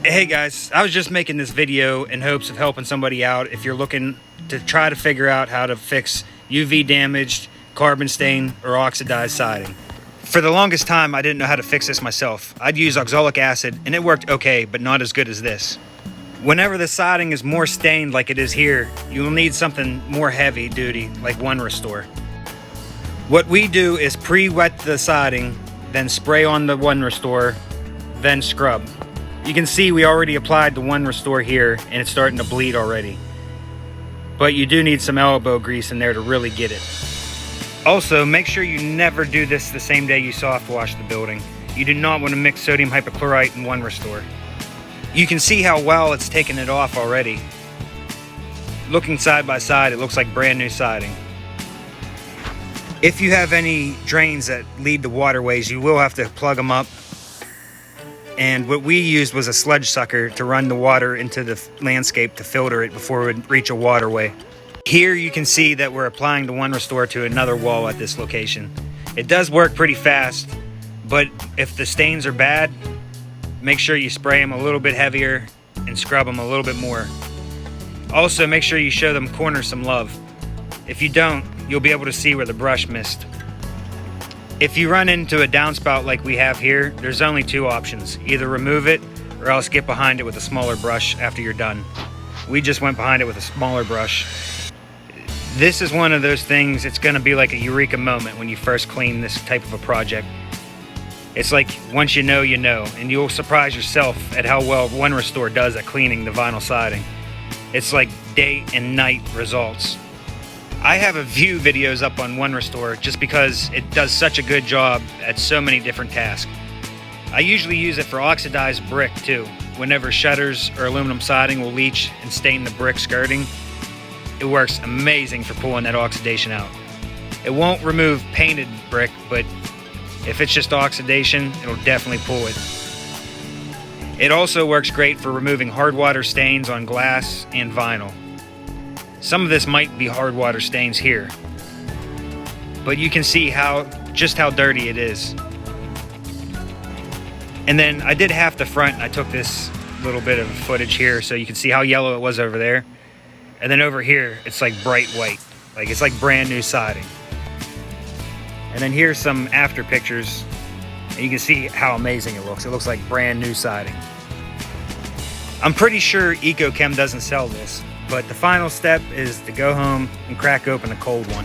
Hey guys, I was just making this video in hopes of helping somebody out if you're looking to try to figure out how to fix UV damaged, carbon stain, or oxidized siding. For the longest time, I didn't know how to fix this myself. I'd use oxalic acid and it worked okay, but not as good as this. Whenever the siding is more stained like it is here, you will need something more heavy duty like One Restore. What we do is pre-wet the siding, then spray on the One Restore, then scrub. You can see we already applied the One Restore here and it's starting to bleed already. But you do need some elbow grease in there to really get it. Also, make sure you never do this the same day you soft wash the building. You do not want to mix sodium hypochlorite and One Restore. You can see how well it's taken it off already. Looking side by side, it looks like brand new siding. If you have any drains that lead to waterways, you will have to plug them up. And what we used was a sludge sucker to run the water into the landscape to filter it before it would reach a waterway. Here you can see that we're applying the One Restore to another wall at this location. It does work pretty fast, but if the stains are bad, make sure you spray them a little bit heavier and scrub them a little bit more. Also, make sure you show them corners some love. If you don't, you'll be able to see where the brush missed. If you run into a downspout like we have here, there's only two options. Either remove it or else get behind it with a smaller brush after you're done. We just went behind it with a smaller brush. This is one of those things, it's gonna be like a eureka moment when you first clean this type of a project. It's like once you know, and you'll surprise yourself at how well One Restore does at cleaning the vinyl siding. It's like day and night results. I have a few videos up on One Restore just because it does such a good job at so many different tasks. I usually use it for oxidized brick too. Whenever shutters or aluminum siding will leach and stain the brick skirting, it works amazing for pulling that oxidation out. It won't remove painted brick, but if it's just oxidation, it'll definitely pull it. It also works great for removing hard water stains on glass and vinyl. Some of this might be hard water stains here, but you can see just how dirty it is. And then I did half the front, and I took this little bit of footage here so you can see how yellow it was over there. And then over here, it's like bright white, like it's like brand new siding. And then here's some after pictures, and you can see how amazing it looks. It looks like brand new siding. I'm pretty sure EcoChem doesn't sell this, but the final step is to go home and crack open a cold one.